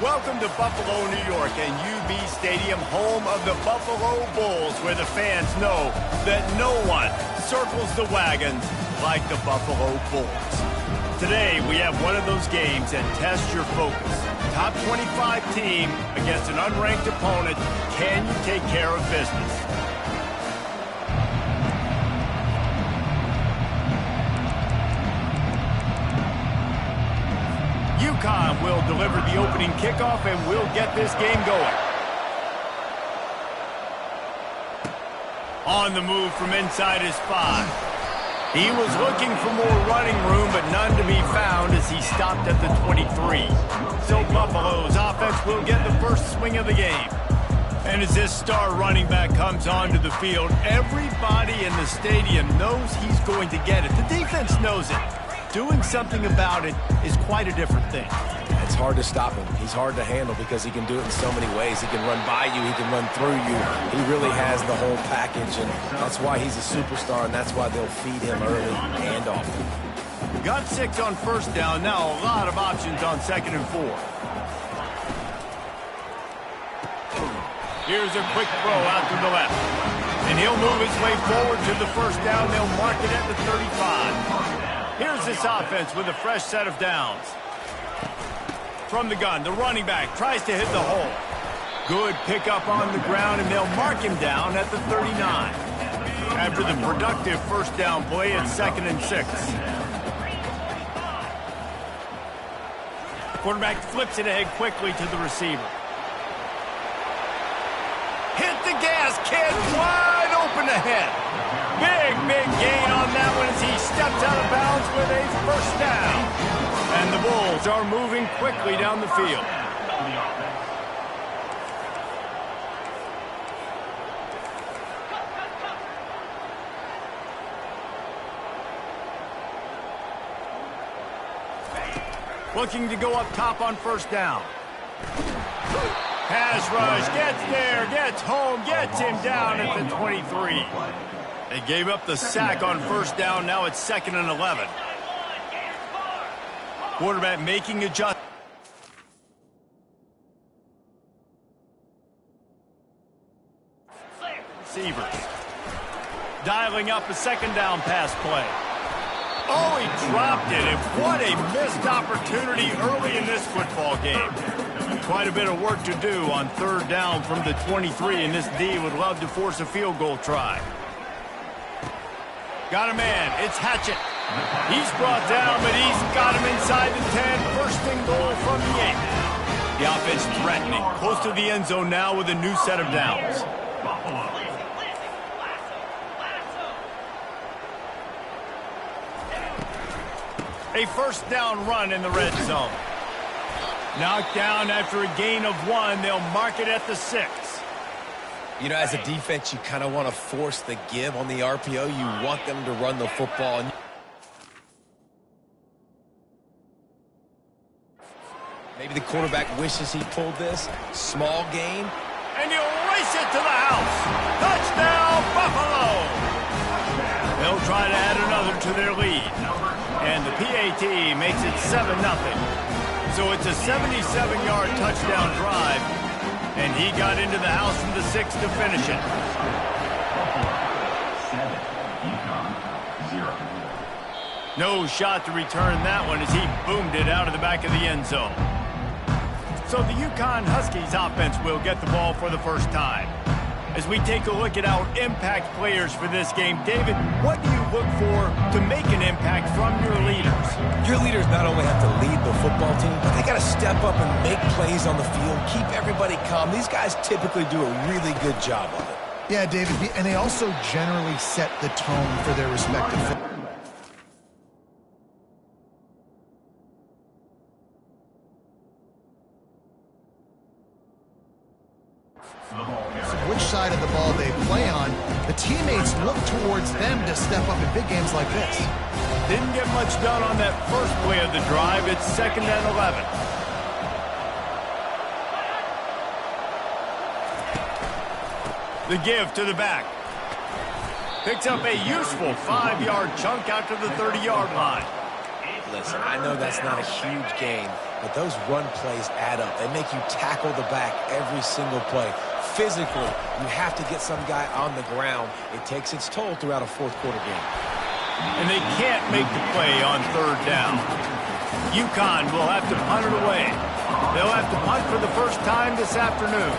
Welcome to Buffalo, New York, and UB Stadium, home of the Buffalo Bulls, where the fans know that no one circles the wagons like the Buffalo Bulls. Today, we have one of those games that tests your focus. Top 25 team against an unranked opponent. Can you take care of business? UConn will deliver the opening kickoff, and we'll get this game going. On the move from inside his 5. He was looking for more running room, but none to be found as he stopped at the 23. So Buffalo's offense will get the first swing of the game. And as this star running back comes onto the field, everybody in the stadium knows he's going to get it. The defense knows it. Doing something about it is quite a different thing. It's hard to stop him. He's hard to handle because he can do it in so many ways. He can run by you. He can run through you. He really has the whole package, and that's why he's a superstar, and that's why they'll feed him early and often. Got 6 on first down. Now a lot of options on 2nd and 4. Here's a quick throw out to the left. And he'll move his way forward to the first down. They'll mark it at the 35. Here's this offense with a fresh set of downs. From the gun, the running back tries to hit the hole. Good pickup on the ground, and they'll mark him down at the 39. After the productive first down play, it's 2nd and 6. Quarterback flips it ahead quickly to the receiver. Hit the gas, kid, wide open ahead. Big gain on that one as he steps out of bounds with a first down. And the Bulls are moving quickly down the field. Looking to go up top on first down. Pass rush, gets there, gets home, gets him down at the 23. They gave up the sack on first down. Now it's 2nd and 11. Quarterback making adjustments. Receivers. Dialing up a 2nd down pass play. Oh, he dropped it, and what a missed opportunity early in this football game. Quite a bit of work to do on 3rd down from the 23, and this D would love to force a field goal try. Got a man. It's Hatchett. He's brought down, but he's got him inside the 10. First and goal from the 8. The offense threatening. Close to the end zone now with a new set of downs. A first down run in the red zone. Knocked down after a gain of 1. They'll mark it at the 6. You know, as a defense, you kind of want to force the give on the RPO. You want them to run the football. Maybe the quarterback wishes he pulled this. Small gain. And he'll race it to the house. Touchdown, Buffalo! They'll try to add another to their lead. And the PAT makes it 7-0. So it's a 77-yard touchdown drive. And he got into the house from the 6 to finish it. 7, UConn, 0. No shot to return that one as he boomed it out of the back of the end zone. So the UConn Huskies offense will get the ball for the first time. As we take a look at our impact players for this game, David, what do you look for to make an impact from your leaders? Your leaders not only have to lead the football team, but they got to step up and make plays on the field, keep everybody calm. These guys typically do a really good job of it. Yeah, David, and they also generally set the tone for their respective football. Which side of the ball they play on, the teammates look towards them to step up in big games like this. Didn't get much done on that first play of the drive. It's 2nd and 11. The give to the back. Picks up a useful 5-yard chunk out to the 30-yard line. Listen, I know that's not a huge gain, but those run plays add up. They make you tackle the back every single play. Physically, you have to get some guy on the ground. It takes its toll throughout a fourth-quarter game. And they can't make the play on third down. UConn will have to punt it away. They'll have to punt for the first time this afternoon.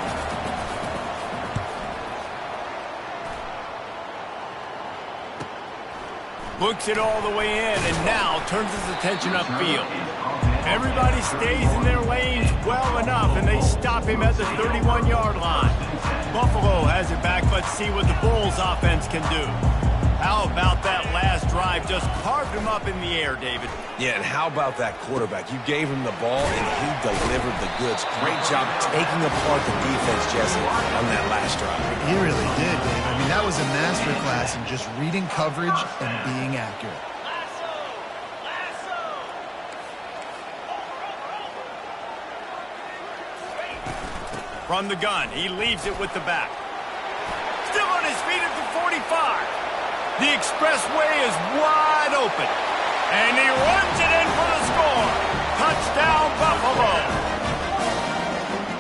Looks it all the way in and now turns his attention upfield. Everybody stays in their lanes well enough, and they stop him at the 31-yard line. Buffalo has it back. Let's see what the Bulls offense can do. How about that last drive? Just carved him up in the air, David. Yeah, and how about that quarterback? You gave him the ball, and he delivered the goods. Great job taking apart the defense, Jesse, on that last drive. He really did, Dave. I mean, that was a masterclass in just reading coverage and being accurate. From the gun, he leaves it with the back. Still on his feet at the 45. The expressway is wide open. And he runs it in for the score. Touchdown, Buffalo.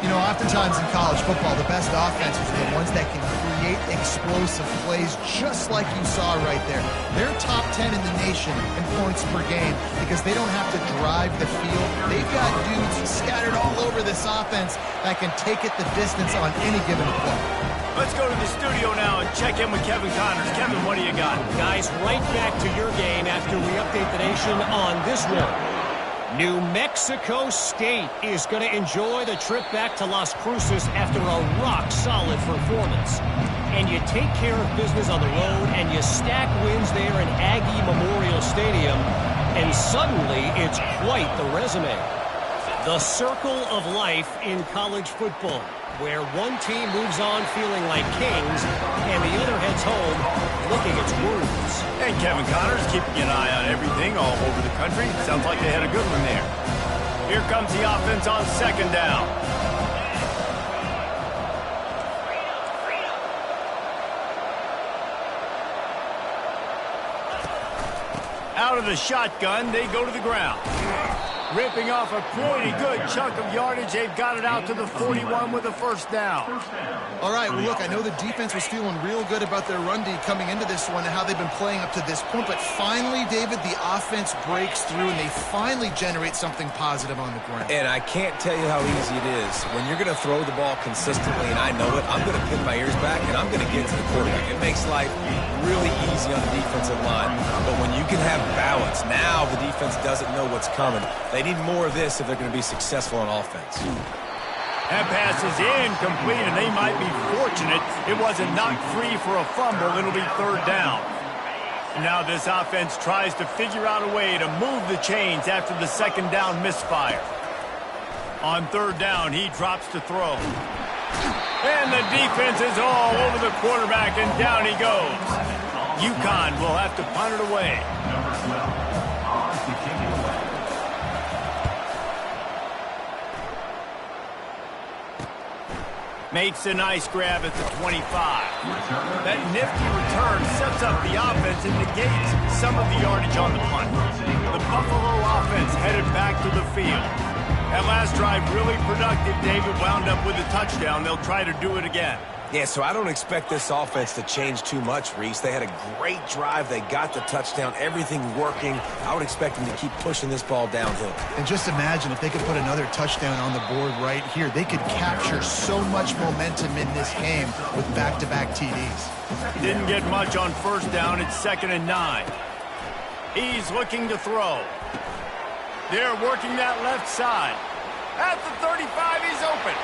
You know, oftentimes in college football, the best offenses are the ones that can create explosive plays just like you saw right there. They're top 10 in the nation in points per game because they don't have to drive the field. They've got dudes scattered all over this offense that can take it the distance on any given play. Let's go to the studio now and check in with Kevin Connors. Kevin, what do you got? Guys, right back to your game after we update the nation on this one. New Mexico State is going to enjoy the trip back to Las Cruces after a rock-solid performance. And you take care of business on the road, and you stack wins there in Aggie Memorial Stadium, and suddenly it's quite the resume. The circle of life in college football, where one team moves on feeling like kings, and the other heads home licking its wounds. And Kevin Connors keeping an eye on everything all over the country. Sounds like they had a good one there. Here comes the offense on second down. Out of the shotgun, they go to the ground. Ripping off a pretty good chunk of yardage. They've got it out to the 41 with a first down. All right, well, look, I know the defense was feeling real good about their run D coming into this one and how they've been playing up to this point. But finally, David, the offense breaks through, and they finally generate something positive on the ground. And I can't tell you how easy it is. When you're going to throw the ball consistently, and I know it, I'm going to pin my ears back, and I'm going to get to the quarterback. It makes life really easy on the defensive line. But when you can have balance, now the defense doesn't know what's coming. They need more of this if they're going to be successful on offense. That pass is incomplete, and they might be fortunate it wasn't knocked free for a fumble. It'll be third down. Now this offense tries to figure out a way to move the chains after the second down misfire. On third down, he drops to throw. And the defense is all over the quarterback, and down he goes. UConn will have to punt it away. Number 12, on to kick it away. Makes a nice grab at the 25. That nifty return sets up the offense and negates some of the yardage on the punt. The Buffalo offense headed back to the field. That last drive really productive. David wound up with a touchdown. They'll try to do it again. Yeah, so I don't expect this offense to change too much, Reese. They had a great drive. They got the touchdown. Everything working. I would expect them to keep pushing this ball downhill. And just imagine if they could put another touchdown on the board right here. They could capture so much momentum in this game with back-to-back TDs. Didn't get much on first down. It's 2nd and 9. He's looking to throw. They're working that left side. At the 35, he's open.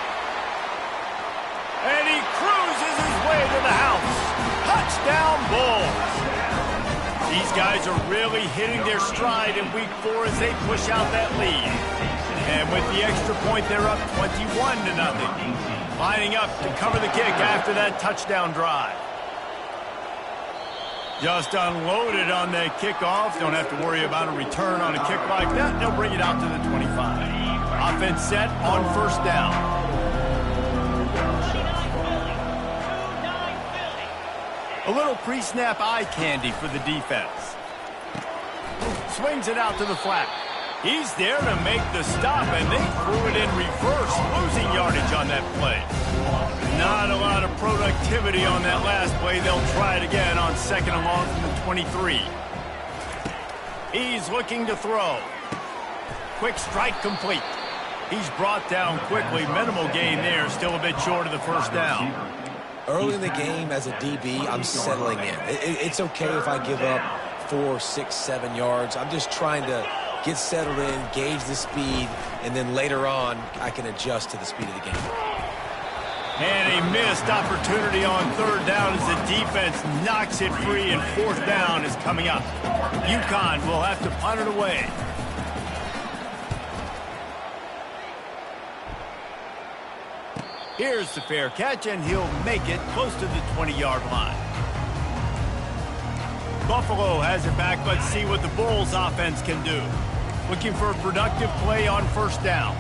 And he cruises his way to the house. Touchdown, Bulls. These guys are really hitting their stride in week 4 as they push out that lead. And with the extra point, they're up 21-0. Lining up to cover the kick after that touchdown drive. Just unloaded on the kickoff. Don't have to worry about a return on a kick like that. They'll bring it out to the 25. Offense set on first down. A little pre-snap eye candy for the defense. Swings it out to the flat. He's there to make the stop, and they threw it in reverse, losing yardage on that play. Not a lot of productivity on that last play. They'll try it again on 2nd and long from the 23. He's looking to throw. Quick strike complete. He's brought down quickly. Minimal gain there, still a bit short of the first down. Early in the game, as a DB, I'm settling in. It's okay if I give up 4, 6, 7 yards. I'm just trying to get settled in, gauge the speed, and then later on, I can adjust to the speed of the game. And a missed opportunity on 3rd down as the defense knocks it free, and 4th down is coming up. UConn will have to punt it away. Here's the fair catch, and he'll make it close to the 20-yard line. Buffalo has it back. Let's see what the Bulls offense can do. Looking for a productive play on 1st down.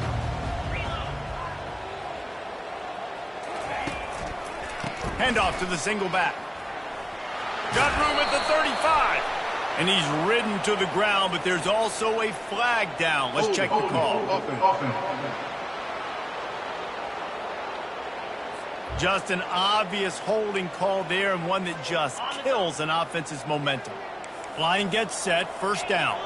Handoff to the single back. Got room at the 35. And he's ridden to the ground, but there's also a flag down. Let's check the call. Just an obvious holding call there, and one that just kills an offense's momentum. Line gets set, 1st down.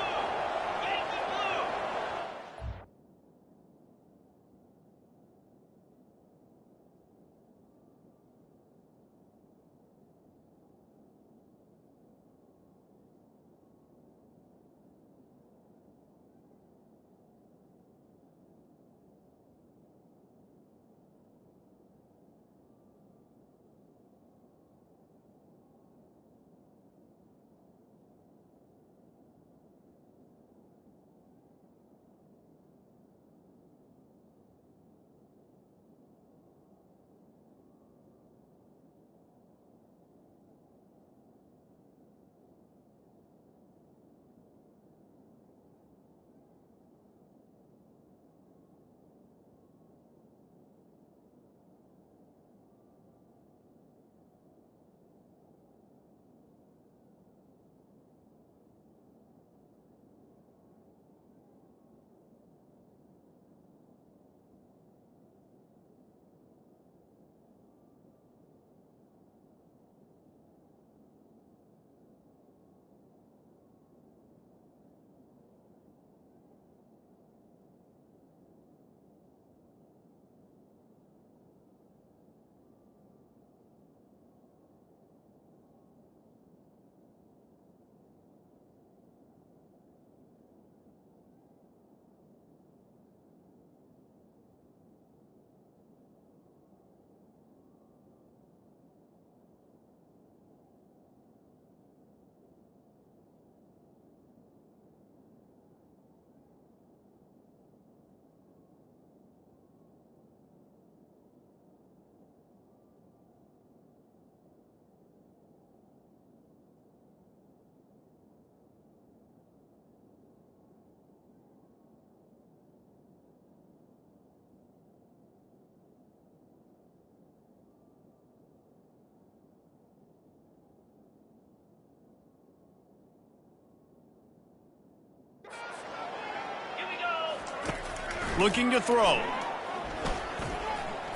Looking to throw.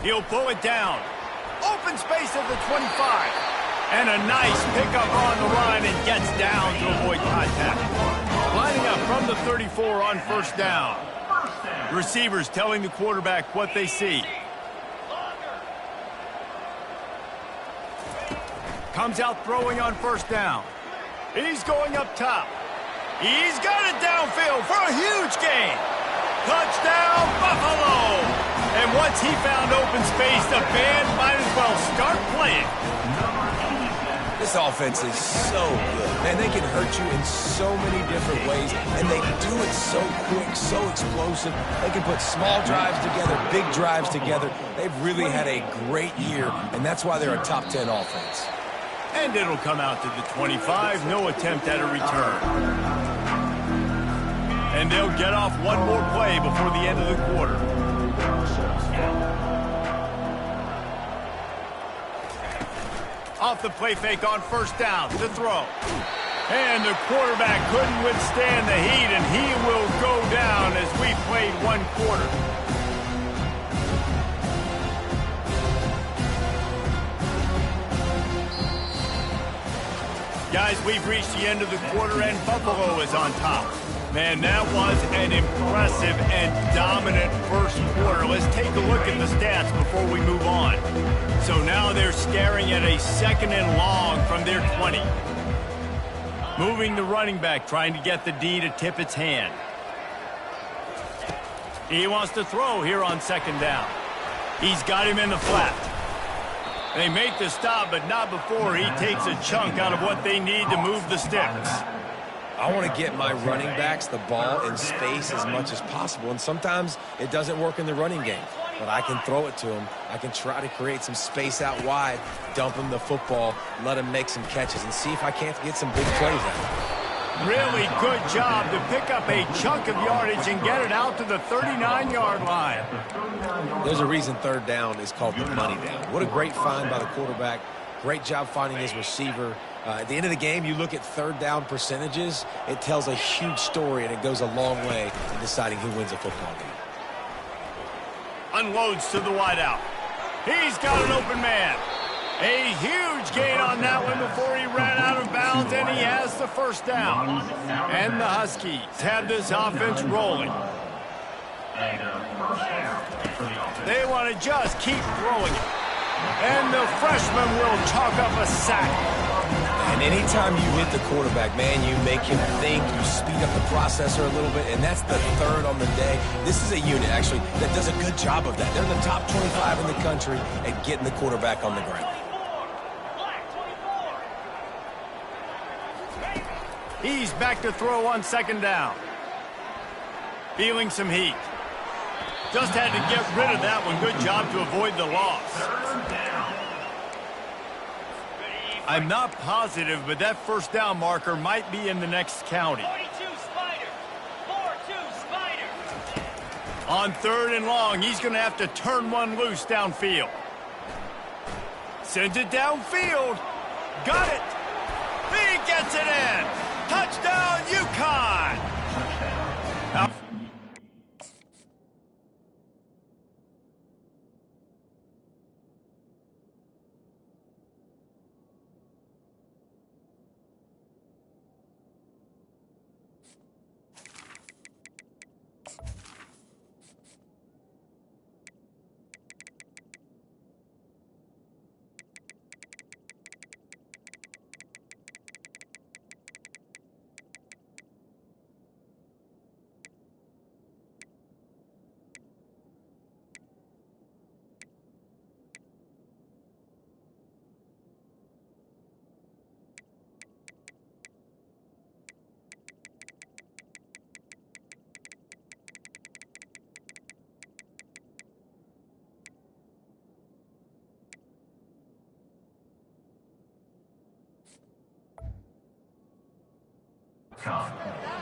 He'll pull it down. Open space at the 25. And a nice pickup on the line, and gets down to avoid contact. Lining up from the 34 on 1st down. Receivers telling the quarterback what they see. Comes out throwing on 1st down. He's going up top. He's got it downfield for a huge gain. Touchdown, Buffalo! And once he found open space, the band might as well start playing. This offense is so good. Man, they can hurt you in so many different ways, and they do it so quick, so explosive. They can put small drives together, big drives together. They've really had a great year, and that's why they're a top 10 offense. And it'll come out to the 25. No attempt at a return. And they'll get off one more play before the end of the quarter. Off the play fake on 1st down to throw. And the quarterback couldn't withstand the heat, and he will go down as we played one quarter. Guys, we've reached the end of the quarter, and Buffalo is on top. Man, that was an impressive and dominant first quarter. Let's take a look at the stats before we move on. So now they're staring at a 2nd and long from their 20. Moving the running back, trying to get the D to tip its hand. He wants to throw here on 2nd down. He's got him in the flat. They make the stop, but not before he takes a chunk out of what they need to move the sticks. I want to get my running backs the ball in space as much as possible, and sometimes it doesn't work in the running game. But I can throw it to them. I can try to create some space out wide, dump them the football, let them make some catches, and see if I can't get some big plays out of it. Really good job to pick up a chunk of yardage and get it out to the 39-yard line. There's a reason 3rd down is called the money down. What a great find by the quarterback. Great job finding his receiver. At the end of the game, you look at 3rd down percentages. It tells a huge story, and it goes a long way in deciding who wins a football game. Unloads to the wideout. He's got an open man. A huge gain on that one before he ran out of bounds, and he has the 1st down. And the Huskies have this offense rolling. They want to just keep throwing it. And the freshman will chalk up a sack. And anytime you hit the quarterback, man, you make him think, you speed up the processor a little bit, and that's the 3rd on the day. This is a unit, actually, that does a good job of that. They're the top 25 in the country at getting the quarterback on the ground. He's back to throw on 2nd down. Feeling some heat. Just had to get rid of that one. Good job to avoid the loss. I'm not positive, but that 1st down marker might be in the next county. 42 Spider. 4-2 Spider. On 3rd and long, he's going to have to turn one loose downfield. Sends it downfield. Got it. He gets it in. Touchdown, UConn. Now,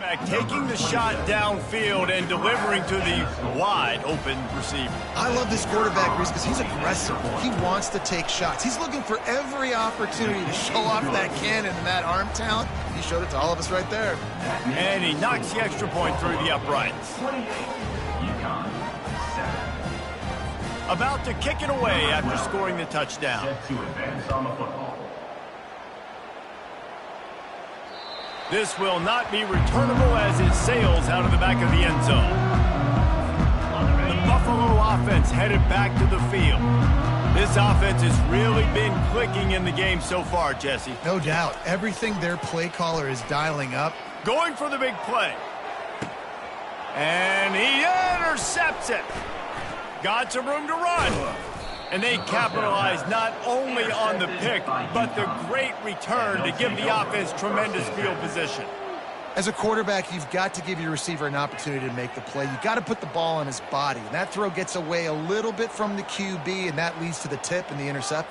back taking the shot downfield and delivering to the wide open receiver. I love this quarterback, Reese, because he's aggressive. He wants to take shots. He's looking for every opportunity to show off that cannon and that arm talent. He showed it to all of us right there. And he knocks the extra point through the uprights. About to kick it away after scoring the touchdown. To advance on the football. This will not be returnable as it sails out of the back of the end zone. The Buffalo offense headed back to the field. This offense has really been clicking in the game so far, Jesse. No doubt. Everything their play caller is dialing up. Going for the big play. And he intercepts it. Got some room to run. And they capitalize not only on the pick, but the great return to give the offense tremendous field position. As a quarterback, you've got to give your receiver an opportunity to make the play. You've got to put the ball on his body. And that throw gets away a little bit from the QB, and that leads to the tip and the intercept.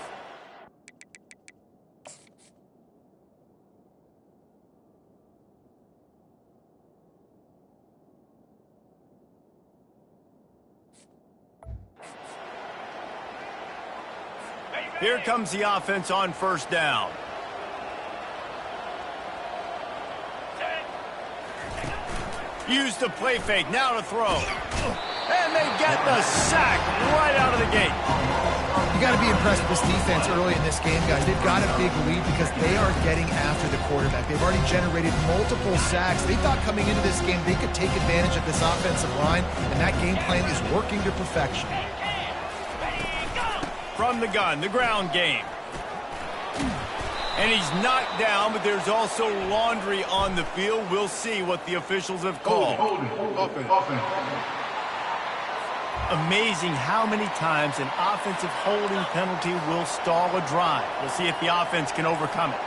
Here comes the offense on 1st down. Use the play fake, now to throw. And they get the sack right out of the gate. You got to be impressed with this defense early in this game, guys. They've got a big lead because they are getting after the quarterback. They've already generated multiple sacks. They thought coming into this game they could take advantage of this offensive line, and that game plan is working to perfection. From the gun, the ground game. And he's knocked down, but there's also laundry on the field. We'll see what the officials have called. Amazing how many times an offensive holding penalty will stall a drive. We'll see if the offense can overcome it.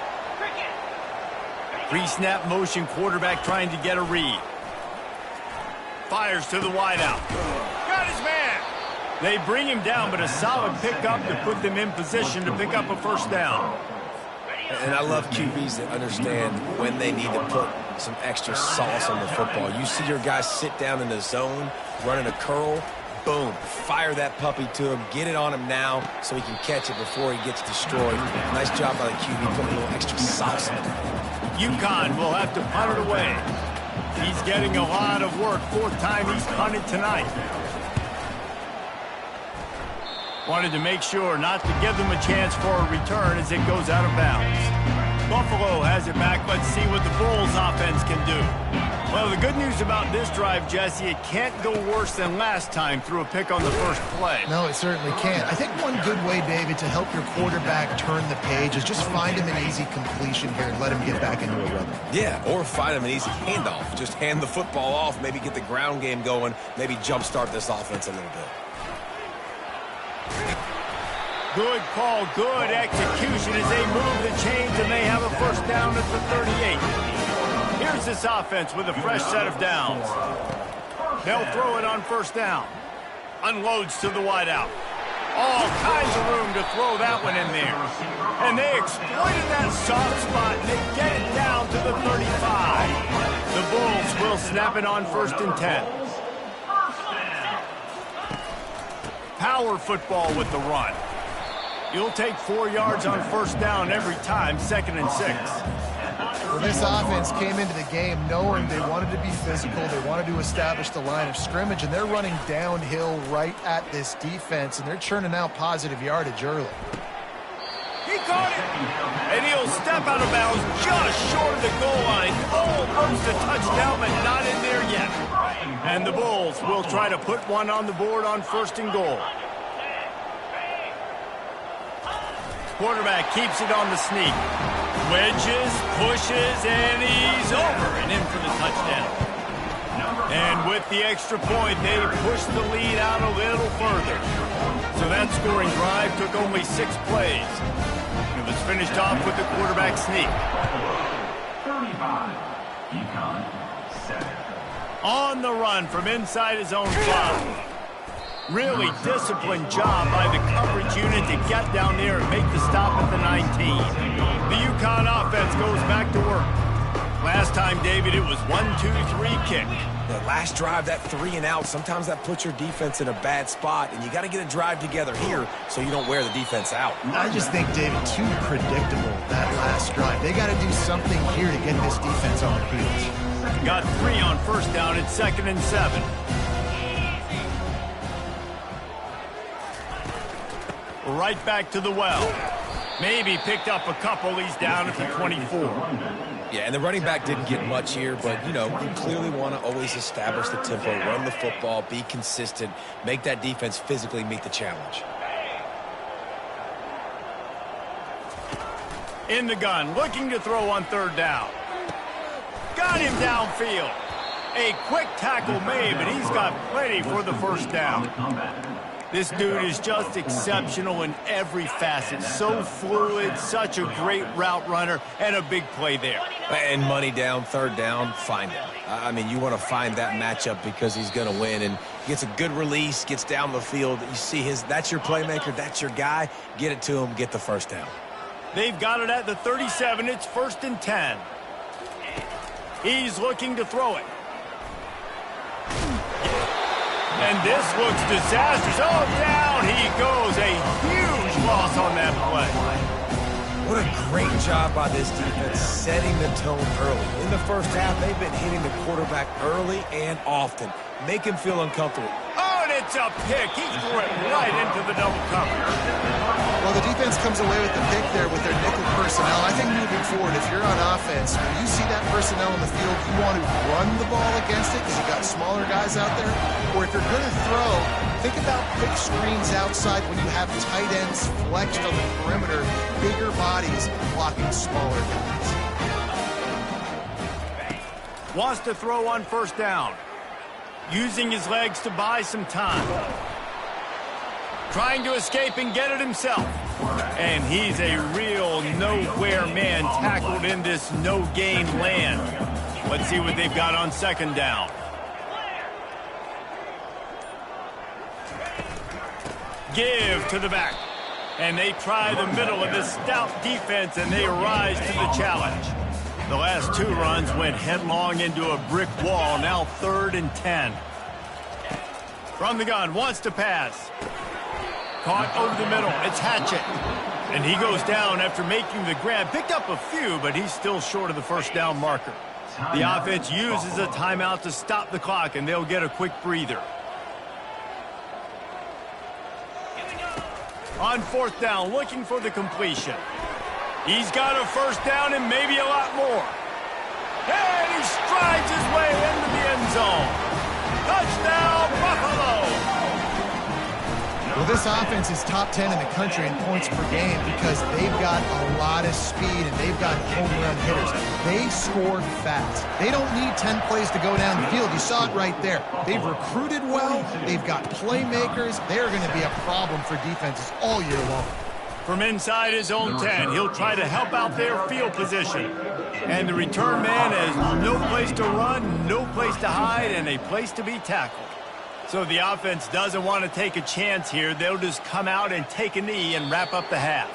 Pre-snap motion, quarterback trying to get a read. Fires to the wideout. Got his man. They bring him down, but a solid pickup to put them in position to pick up a first down. And I love QBs that understand when they need to put some extra sauce on the football. You see your guys sit down in the zone, running a curl, boom, fire that puppy to him, get it on him now so he can catch it before he gets destroyed. Nice job by the QB putting a little extra sauce on it. UConn will have to punt it away. He's getting a lot of work. Fourth time he's punted tonight. Wanted to make sure not to give them a chance for a return as it goes out of bounds. Buffalo has it back. Let's see what the Bulls offense can do. Well, the good news about this drive, Jesse, it can't go worse than last time through a pick on the first play. No, it certainly can't. I think one good way, David, to help your quarterback turn the page is just find him an easy completion here and let him get back into a rhythm. Yeah, or find him an easy handoff. Just hand the football off, maybe get the ground game going, maybe jumpstart this offense a little bit. Good call, good execution as they move the chains and they have a first down at the 38. Here's this offense with a fresh set of downs. They'll throw it on first down. Unloads to the wideout. All kinds of room to throw that one in there. And they exploited that soft spot and they get it down to the 35. The Bulls will snap it on 1st and 10. Power football with the run. You'll take 4 yards on first down every time, 2nd and 6. Well, this offense came into the game knowing they wanted to be physical, they wanted to establish the line of scrimmage, and they're running downhill right at this defense, and they're churning out positive yardage early. He caught it, and he'll step out of bounds just short of the goal line. Almost a touchdown, but not in there yet. And the Bulls will try to put one on the board on 1st and goal. Quarterback keeps it on the sneak. Wedges, pushes, and he's over and in for the touchdown. And with the extra point, they push the lead out a little further. So that scoring drive took only 6 plays. It was finished off with the quarterback sneak. 35. UConn, 7. On the run from inside his own 5. Really disciplined job by the coverage unit to get down there and make the stop at the 19. The UConn offense goes back to work. Last time, David, it was 1-2-3 kick. The last drive, that 3 and out, sometimes that puts your defense in a bad spot, and you got to get a drive together here so you don't wear the defense out. I just think, David, too predictable, that last drive. They got to do something here to get this defense on their heels. Got 3 on first down at 2nd and 7. Right back to the well. Maybe picked up a couple. He's down at the 24. Yeah, and the running back didn't get much here, but, you know, you clearly want to always establish the tempo, run the football, be consistent, make that defense physically meet the challenge. In the gun, looking to throw on 3rd down. Got him downfield. A quick tackle made, but he's got plenty for the first down. This dude is just exceptional in every facet. So fluid, such a great route runner, and a big play there. And money down, 3rd down, find him. I mean, you want to find that matchup because he's going to win. And gets a good release, gets down the field. You see that's your playmaker, that's your guy. Get it to him, get the first down. They've got it at the 37. It's 1st and 10. He's looking to throw it. And this looks disastrous. Oh, down he goes. A huge loss on that play. What a great job by this defense setting the tone early. In the first half, they've been hitting the quarterback early and often. Make him feel uncomfortable. Oh, and it's a pick. He threw it right into the double cover. Well, the defense comes away with the pick there with their nickel personnel. I think moving forward, if you're on offense, when you see that personnel in the field, you want to run the ball against it because you've got smaller guys out there. Or if you're going to throw, think about quick screens outside when you have tight ends flexed on the perimeter, bigger bodies blocking smaller guys. Wants to throw on first down. Using his legs to buy some time. Trying to escape and get it himself. And he's a real nowhere man tackled in this no-gain land. Let's see what they've got on second down. Give to the back. And they try the middle of this stout defense, and they rise to the challenge. The last two runs went headlong into a brick wall. Now 3rd and 10. From the gun, wants to pass. Caught over the middle. It's Hatchett. And he goes down after making the grab. Picked up a few, but he's still short of the first down marker. The offense uses a timeout to stop the clock, and they'll get a quick breather. On 4th down, looking for the completion. He's got a first down and maybe a lot more. And he strides his way into the end zone. Touchdown, Buffalo! Well, this offense is top 10 in the country in points per game because they've got a lot of speed and they've got home run hitters. They score fast. They don't need 10 plays to go down the field. You saw it right there. They've recruited well. They've got playmakers. They're going to be a problem for defenses all year long. From inside his own 10, he'll try to help out their field position. And the return man has no place to run, no place to hide, and a place to be tackled. So the offense doesn't want to take a chance here. They'll just come out and take a knee and wrap up the half.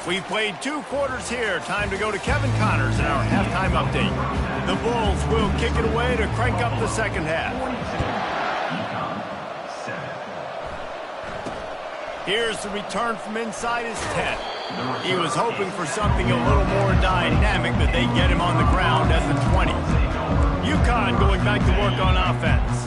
We've played 2 quarters here. Time to go to Kevin Connors in our halftime update. The Bulls will kick it away to crank up the second half. Here's the return from inside his 10. He was hoping for something a little more dynamic, but they get him on the ground at the 20. UConn going back to work on offense.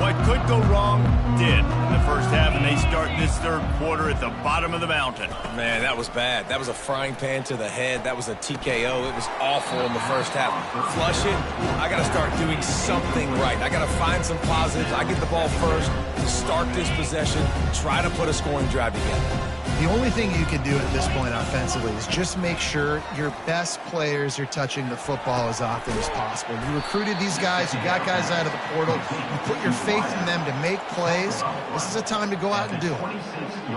What could go wrong did in the first half, and they start this 3rd quarter at the bottom of the mountain. Man, that was bad. That was a frying pan to the head. That was a TKO. It was awful in the first half. Flush it. I got to start doing something right. I got to find some positives. I get the ball first to start this possession, try to put a scoring drive together. The only thing you can do at this point offensively is just make sure your best players are touching the football as often as possible. You recruited these guys. You got guys out of the portal. You put your faith in them to make plays. This is a time to go out and do it.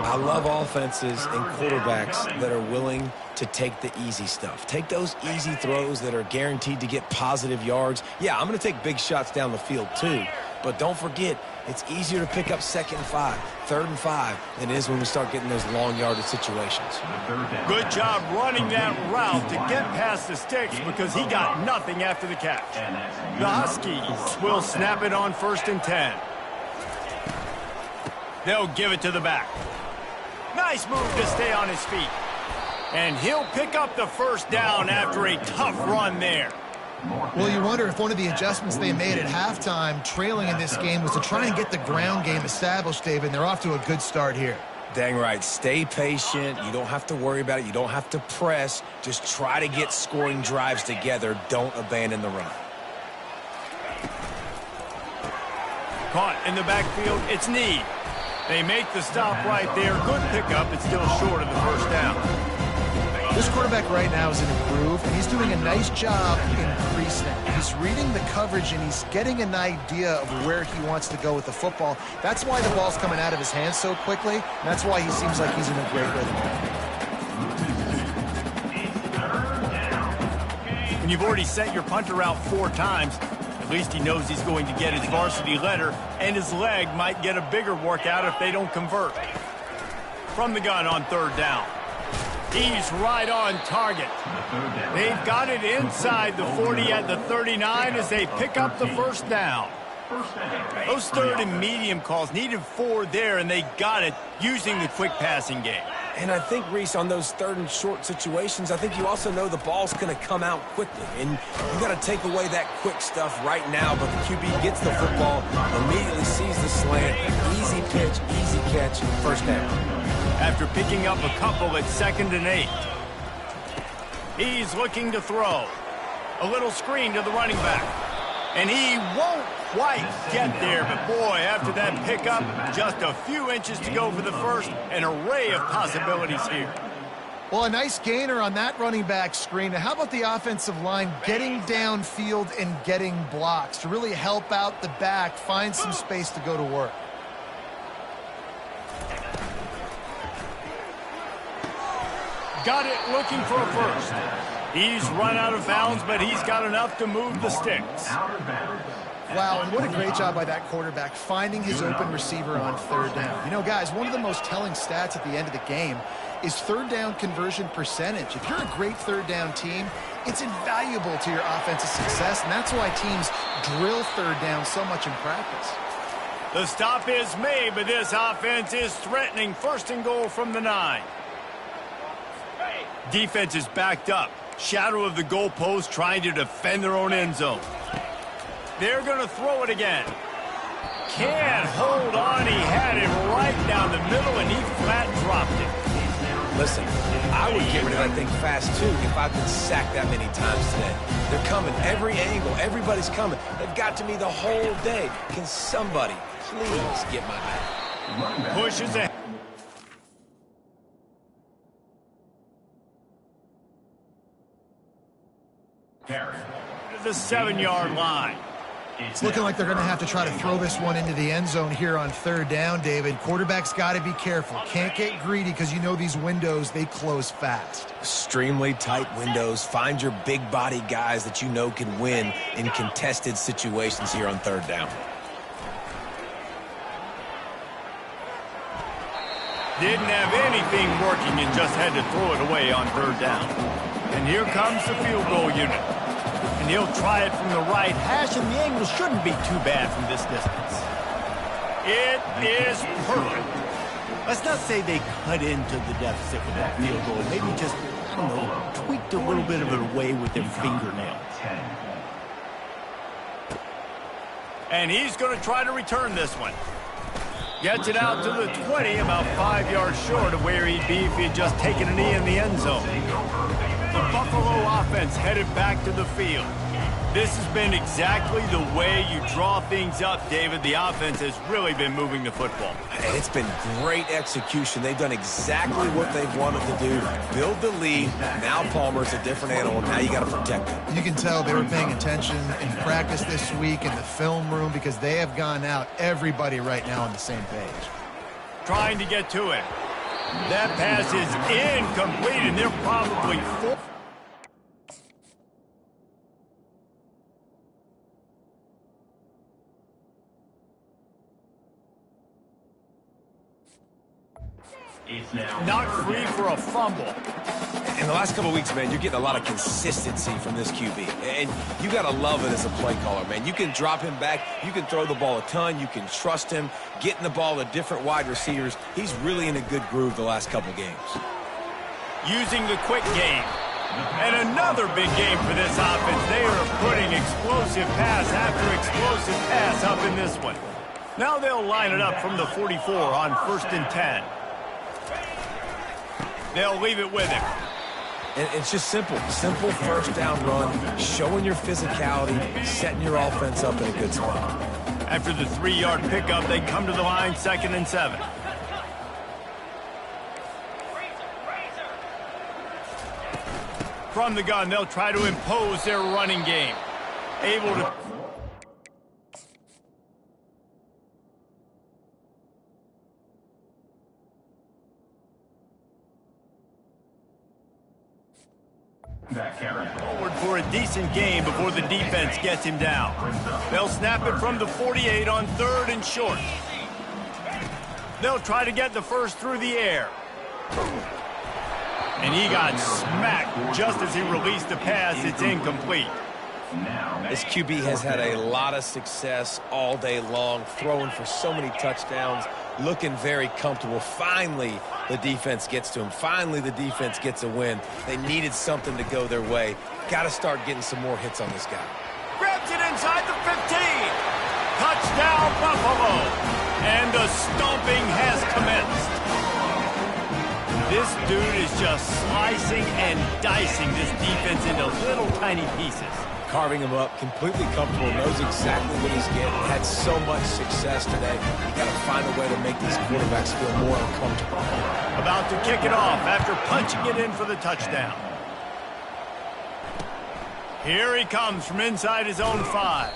I love offenses and quarterbacks that are willing to take the easy stuff. Take those easy throws that are guaranteed to get positive yards. Yeah, I'm going to take big shots down the field too. But don't forget, it's easier to pick up 2nd and 5, 3rd and 5 than it is when we start getting those long yardage situations. Good job running that route to get past the sticks because he got nothing after the catch. The Huskies will snap it on 1st and 10. They'll give it to the back. Nice move to stay on his feet. And he'll pick up the first down after a tough run there. Well, you wonder if one of the adjustments they made at halftime, trailing in this game, was to try and get the ground game established, David. They're off to a good start here. Dang right. Stay patient. You don't have to worry about it. You don't have to press. Just try to get scoring drives together. Don't abandon the run. Caught in the backfield. It's Need. They make the stop right there. Good pickup. It's still short of the first down. This quarterback right now is in a groove, and he's doing a nice job in pre-snap. He's reading the coverage, and he's getting an idea of where he wants to go with the football. That's why the ball's coming out of his hands so quickly, and that's why he seems like he's in a great rhythm. When you've already sent your punter out 4 times, at least he knows he's going to get his varsity letter, and his leg might get a bigger workout if they don't convert. From the gun on 3rd down. He's right on target. They've got it inside the 40 at the 39 as they pick up the first down. First down. Those third and medium calls needed 4 there, and they got it using the quick passing game. And I think, Reese, on those third and short situations, I think you also know the ball's going to come out quickly. And you got to take away that quick stuff right now. But the QB gets the football, immediately sees the slant, easy pitch, easy catch, first down. After picking up a couple at 2nd and 8. He's looking to throw. A little screen to the running back. And he won't quite get there, but boy, after that pickup, just a few inches to go for the first, an array of possibilities here. Well, a nice gainer on that running back screen. Now, how about the offensive line getting downfield and getting blocks to really help out the back, find some space to go to work? Got it looking for a first. He's run out of bounds, but he's got enough to move the sticks. Wow, and what a great job by that quarterback finding his open receiver on 3rd down. You know, guys, one of the most telling stats at the end of the game is 3rd down conversion percentage. If you're a great 3rd down team, it's invaluable to your offensive success, and that's why teams drill 3rd down so much in practice. The stop is made, but this offense is threatening 1st and goal from the 9. Defense is backed up. Shadow of the goalpost trying to defend their own end zone. They're going to throw it again. Can't hold on. He had it right down the middle, and he flat dropped it. Listen, I would get rid of that thing fast, too, if I've been sacked that many times today. They're coming every angle. Everybody's coming. They've got to me the whole day. Can somebody please get my back? Pushes ahead. To the 7-yard line. It's looking like they're going to have to try to throw this one into the end zone here on 3rd down, David. Quarterback's got to be careful. Can't get greedy because you know these windows, they close fast. Extremely tight windows. Find your big body guys that you know can win in contested situations here on 3rd down. Didn't have anything working and just had to throw it away on 3rd down. And here comes the field goal unit. And he'll try it from the right hash, and the angle shouldn't be too bad from this distance. It is perfect. Let's not say they cut into the deficit with that field goal. Maybe just, I don't know, tweaked a little bit of it away with their fingernail. And he's going to try to return this one. Gets it out to the 20, about 5 yards short of where he'd be if he had just taken a knee in the end zone. The Buffalo offense headed back to the field. This has been exactly the way you draw things up, David. The offense has really been moving the football. It's been great execution. They've done exactly what they've wanted to do. Build the lead. Now Palmer's a different animal. Now you got to protect him. You can tell they were paying attention in practice this week in the film room because they have gone out, everybody right now on the same page. Trying to get to it. That pass is incomplete, and they're probably full. Not free for a fumble. In the last couple of weeks, man, you're getting a lot of consistency from this QB. And you got to love it as a play caller, man. You can drop him back. You can throw the ball a ton. You can trust him. Getting the ball to different wide receivers. He's really in a good groove the last couple games. Using the quick game. And another big game for this offense. They are putting explosive pass after explosive pass up in this one. Now they'll line it up from the 44 on 1st and 10. They'll leave it with him. And it's just simple. Simple first down run, showing your physicality, setting your offense up in a good spot. After the 3-yard pickup, they come to the line, 2nd and 7. From the gun, they'll try to impose their running game. Able to... forward for a decent game before the defense gets him down. They'll snap it from the 48 on 3rd and short. They'll try to get the first through the air. And he got smacked just as he released the pass. It's incomplete. This QB has had a lot of success all day long, throwing for so many touchdowns, looking very comfortable. Finally, the defense gets to him. Finally, the defense gets a win. They needed something to go their way. Got to start getting some more hits on this guy. Grabs it inside the 15. Touchdown, Buffalo. And the stomping has commenced. This dude is just slicing and dicing this defense into little tiny pieces. Carving him up, completely comfortable, knows exactly what he's getting. Had so much success today. You got to find a way to make these quarterbacks feel more uncomfortable. About to kick it off after punching it in for the touchdown. Here he comes from inside his own 5.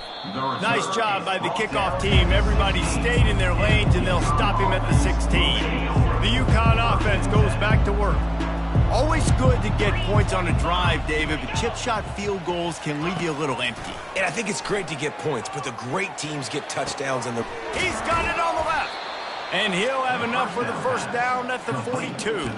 Nice job by the kickoff team. Everybody stayed in their lanes, and they'll stop him at the 16. The UConn offense goes back to work. Always good to get points on a drive, David, but chip shot field goals can leave you a little empty. And I think it's great to get points, but the great teams get touchdowns in the... He's got it on the left. And he'll have enough for the first down at the 42.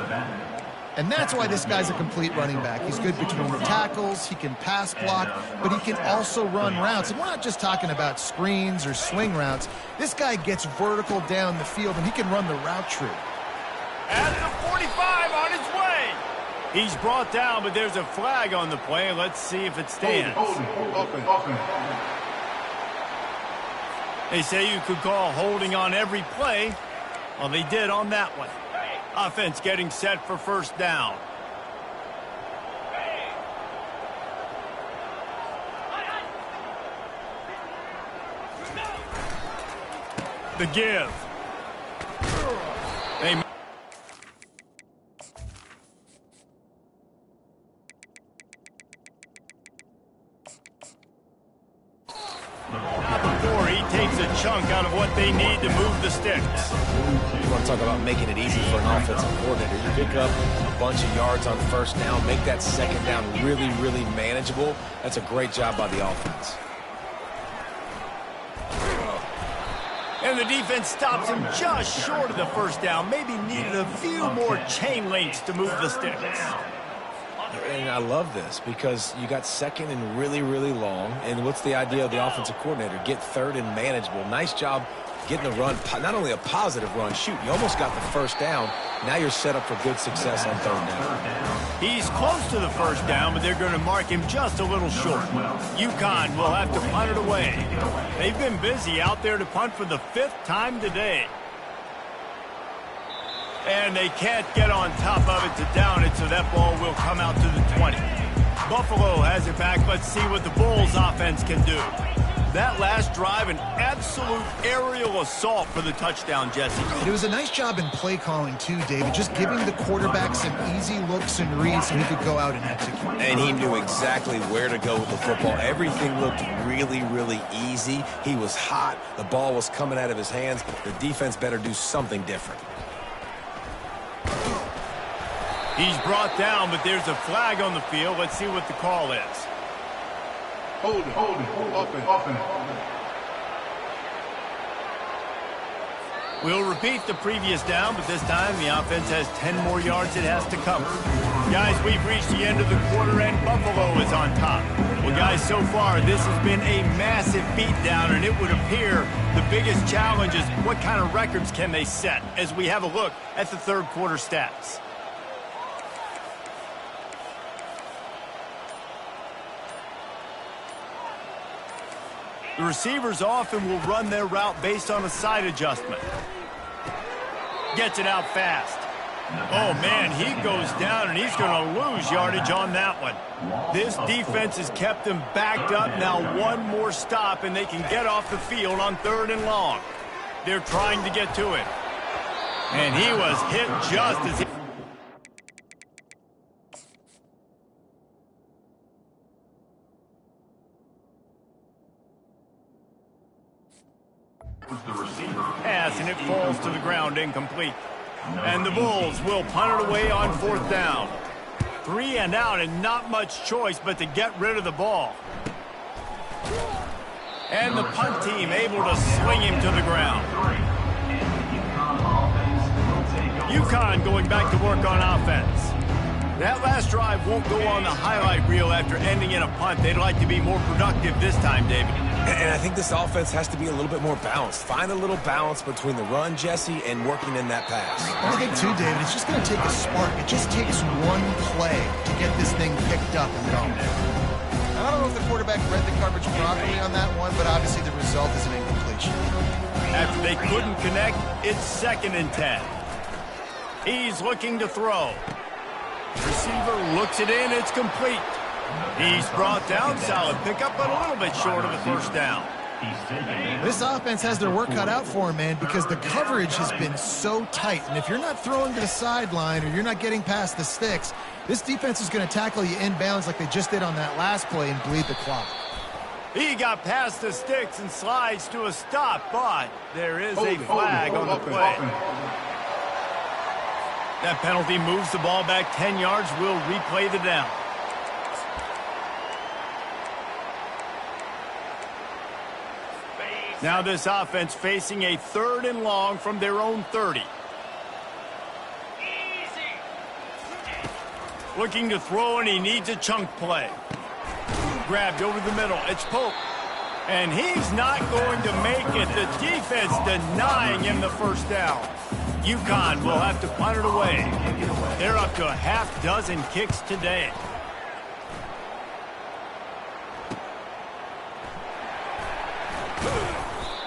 And that's why this guy's a complete running back. He's good between the tackles, he can pass block, but he can also run routes. And we're not just talking about screens or swing routes. This guy gets vertical down the field, and he can run the route tree. At the 45 on his way. He's brought down, but there's a flag on the play. Let's see if it stands. They say you could call holding on every play. Well, they did on that one. Offense getting set for first down. The give. They before he takes a chunk out of what they need to move the sticks. You want to talk about making it easy for an offensive coordinator. You pick up a bunch of yards on first down, make that second down really, really manageable. That's a great job by the offense. And the defense stops him just short of the first down. Maybe needed a few more chain links to move the sticks. And I love this because you got second and really, really long. And what's the idea of the offensive coordinator? Get third and manageable. Nice job getting a run, not only a positive run. Shoot, you almost got the first down. Now you're set up for good success on third down. He's close to the first down, but they're going to mark him just a little short. UConn will have to punt it away. They've been busy out there to punt for the 5th time today. And they can't get on top of it to down it, so that ball will come out to the 20. Buffalo has it back. Let's see what the Bulls offense can do. That last drive, an absolute aerial assault for the touchdown, Jesse. It was a nice job in play calling, too, David, just giving the quarterback some easy looks and reads so he could go out and execute. And he knew exactly where to go with the football. Everything looked really, really easy. He was hot. The ball was coming out of his hands. The defense better do something different. He's brought down, but there's a flag on the field. Let's see what the call is. Hold it, open. We'll repeat the previous down, but this time the offense has 10 more yards it has to cover. Guys, we've reached the end of the quarter, and Buffalo is on top. Well, guys, so far, this has been a massive beatdown, and it would appear the biggest challenge is what kind of records can they set as we have a look at the third quarter stats. The receivers often will run their route based on a side adjustment. Gets it out fast. Oh, man, he goes down, and he's going to lose yardage on that one. This defense has kept them backed up. Now one more stop, and they can get off the field on 3rd and long. They're trying to get to it. And he was hit just as he... pass, and it falls to the ground incomplete. And the Bulls will punt it away on 4th down. 3 and out, and not much choice but to get rid of the ball. And the punt team able to swing him to the ground. UConn going back to work on offense. That last drive won't go on the highlight reel after ending in a punt. They'd like to be more productive this time, David. And I think this offense has to be a little bit more balanced. Find a little balance between the run, Jesse, and working in that pass. I think, too, David, it's just going to take a spark. It just takes one play to get this thing picked up and going. I don't know if the quarterback read the coverage properly on that one, but obviously the result is an incompletion. After they couldn't connect, it's 2nd and 10. He's looking to throw. Receiver looks it in. It's complete. He's brought down. Solid pickup, but a little bit short of the first down. This offense has their work cut out for them, man, because the coverage has been so tight. And if you're not throwing to the sideline or you're not getting past the sticks, this defense is going to tackle you inbounds like they just did on that last play and bleed the clock. He got past the sticks and slides to a stop, but there is a flag on the play. That penalty moves the ball back 10 yards. We'll replay the down. Now this offense facing a 3rd and long from their own 30. Looking to throw, and he needs a chunk play. Grabbed over the middle. It's Pope. And he's not going to make it. The defense denying him the first down. UConn will have to punt it away. They're up to a half-dozen kicks today.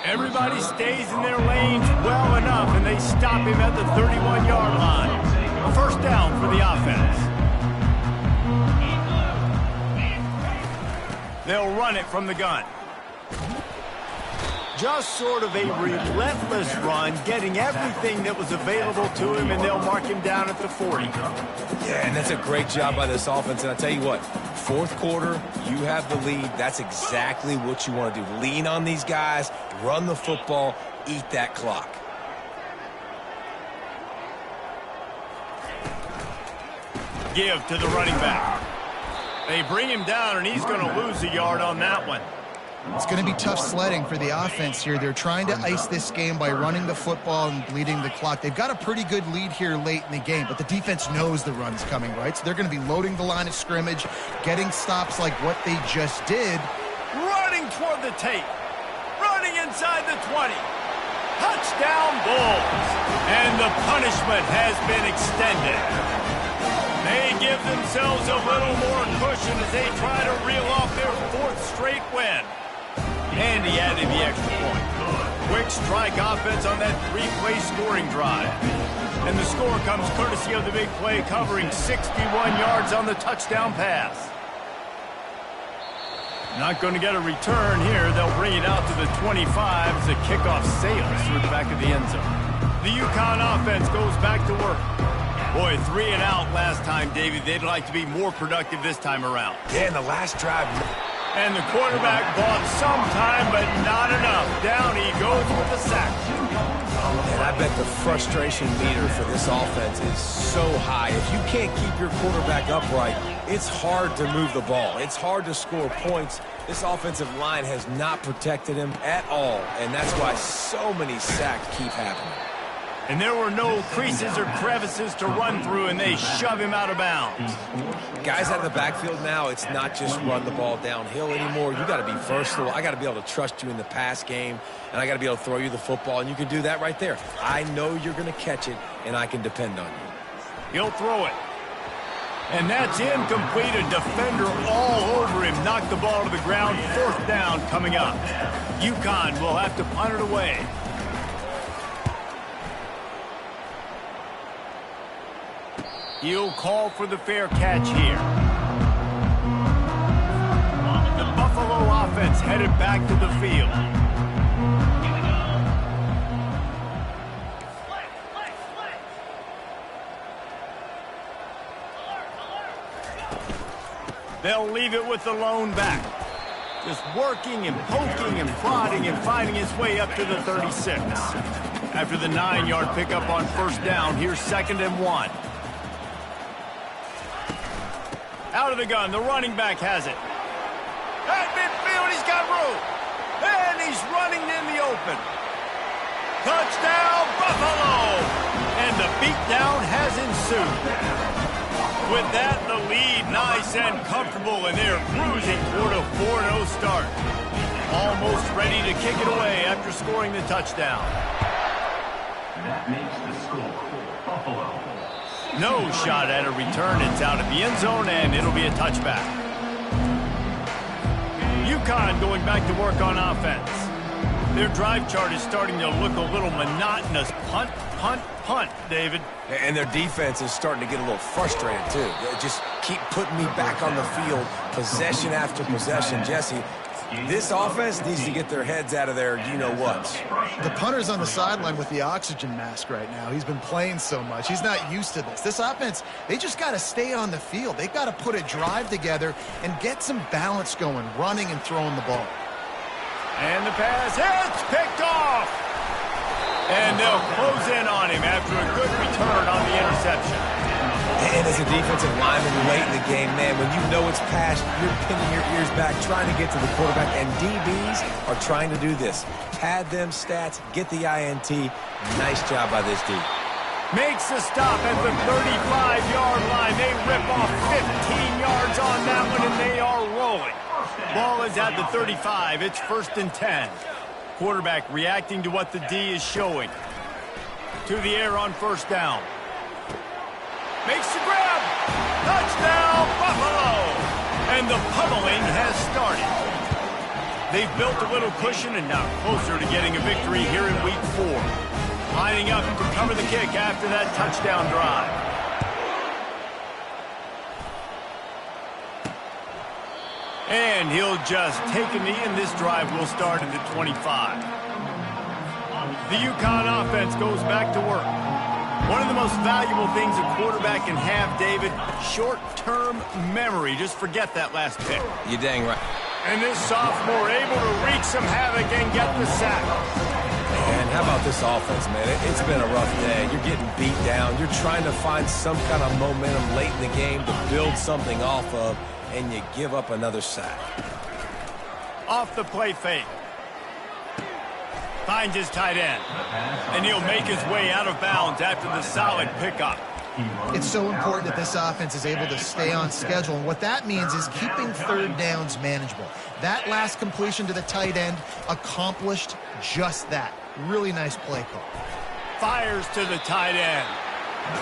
Everybody stays in their lanes well enough, and they stop him at the 31-yard line. A first down for the offense. They'll run it from the gun. Just sort of a relentless run, getting everything that was available to him, and they'll mark him down at the 40. Yeah, and that's a great job by this offense. And I'll tell you what, 4th quarter, you have the lead. That's exactly what you want to do. Lean on these guys, run the football, eat that clock. Give to the running back. They bring him down, and he's going to lose a yard on that one. It's going to be tough sledding for the offense here. They're trying to ice this game by running the football and bleeding the clock. They've got a pretty good lead here late in the game, but the defense knows the run's coming, right? So they're going to be loading the line of scrimmage, getting stops like what they just did. Running toward the tape. Running inside the 20. Touchdown Bulls. And the punishment has been extended. They give themselves a little more cushion as they try to reel off their 4th straight win. And he added the extra point. Quick strike offense on that 3-play scoring drive. And the score comes courtesy of the big play, covering 61 yards on the touchdown pass. Not going to get a return here. They'll bring it out to the 25 as the kickoff sails through the back of the end zone. The UConn offense goes back to work. Boy, 3 and out last time, David. They'd like to be more productive this time around. Yeah, in the last drive. And the quarterback bought some time, but not enough. Down he goes with the sack. And I bet the frustration meter for this offense is so high. If you can't keep your quarterback upright, it's hard to move the ball. It's hard to score points. This offensive line has not protected him at all, and that's why so many sacks keep happening. And there were no creases or crevices to run through, and they shove him out of bounds. Guys out of the backfield now, it's not just run the ball downhill anymore. You got to be versatile. I got to be able to trust you in the pass game, and I got to be able to throw you the football, and you can do that right there. I know you're going to catch it, and I can depend on you. He'll throw it. And that's incomplete. A defender all over him. Knocked the ball to the ground. 4th down coming up. UConn will have to punt it away. He'll call for the fair catch here. The Buffalo offense headed back to the field. They'll leave it with the lone back. Just working and poking and prodding and finding his way up to the 36. After the 9-yard pickup on 1st down, here's 2nd and 1. Out of the gun, the running back has it. At midfield, he's got room. And he's running in the open. Touchdown, Buffalo! And the beatdown has ensued. With that, the lead nice and comfortable, and they're cruising toward a 4-0 start. Almost ready to kick it away after scoring the touchdown. That makes the score Buffalo. No shot at a return. It's out of the end zone, and it'll be a touchback. UConn going back to work on offense. Their drive chart is starting to look a little monotonous. Punt, punt, punt, David. And their defense is starting to get a little frustrated, too. They just keep putting me back on the field, possession after possession. Jesse, this offense needs to get their heads out of their you-know-whats. The punter's on the sideline with the oxygen mask right now. He's been playing so much. He's not used to this. This offense, they just got to stay on the field. They've got to put a drive together and get some balance going, running and throwing the ball. And the pass, it's picked off. And they'll close in on him after a good return on the interception. And as a defensive lineman late in the game, man, when you know it's past, you're pinning your ears back, trying to get to the quarterback. And DBs are trying to do this. Pad them stats, get the INT. Nice job by this D. Makes the stop at the 35-yard line. They rip off 15 yards on that one, and they are rolling. Ball is at the 35. It's 1st and 10. Quarterback reacting to what the D is showing. To the air on 1st down. Makes the grab. Touchdown, Buffalo. And the pummeling has started. They've built a little cushion and now closer to getting a victory here in Week 4. Lining up to cover the kick after that touchdown drive. And he'll just take a knee, and this drive will start at the 25. The UConn offense goes back to work. One of the most valuable things a quarterback can have, David, short-term memory. Just forget that last pick. You're dang right. And this sophomore able to wreak some havoc and get the sack. And how about this offense, man? It's been a rough day. You're getting beat down. You're trying to find some kind of momentum late in the game to build something off of, and you give up another sack. Off the play fake. Finds his tight end. And he'll make his way out of bounds after the solid pickup. It's so important that this offense is able to stay on schedule, and what that means is keeping 3rd downs manageable. That last completion to the tight end accomplished just that. Really nice play call. Fires to the tight end.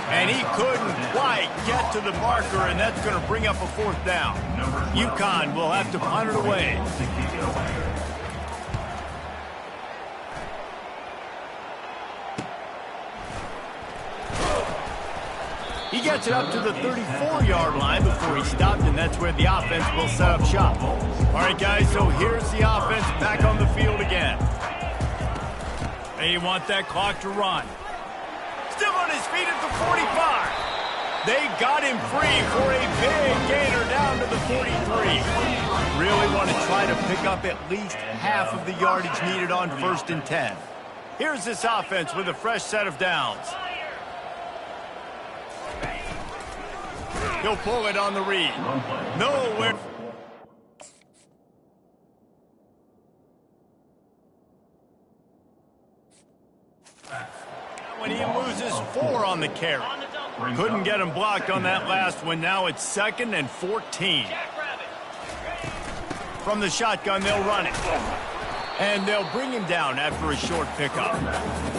And he couldn't quite get to the marker, and that's going to bring up a 4th down. UConn will have to punt it away. He gets it up to the 34-yard line before he stopped, and that's where the offense will set up shop. All right, guys, so here's the offense back on the field again. They want that clock to run. Still on his feet at the 45. They got him free for a big gainer down to the 43. Really want to try to pick up at least half of the yardage needed on 1st and 10. Here's this offense with a fresh set of downs. He'll pull it on the read. Nowhere. When he loses 4 on the carry. Couldn't get him blocked on that last one. Now it's 2nd and 14. From the shotgun, they'll run it. And they'll bring him down after a short pickup.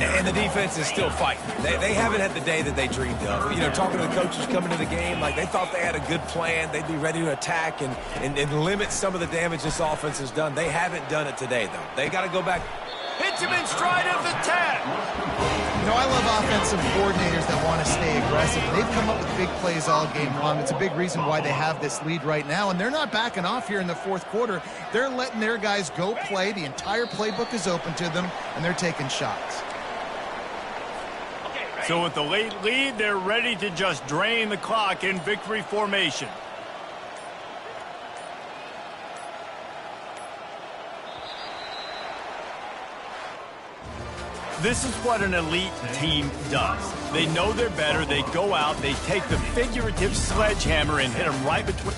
And the defense is still fighting. They haven't had the day that they dreamed of. You know, talking to the coaches coming to the game, like they thought they had a good plan. They'd be ready to attack and limit some of the damage this offense has done. They haven't done it today, though. They got to go back. Hits him in stride of the 10. You know, I love offensive coordinators that want to stay aggressive. They've come up with big plays all game long. It's a big reason why they have this lead right now, and they're not backing off here in the 4th quarter. They're letting their guys go play. The entire playbook is open to them, and they're taking shots. So with the late lead, they're ready to just drain the clock in victory formation. This is what an elite team does. They know they're better. They go out. They take the figurative sledgehammer and hit them right between.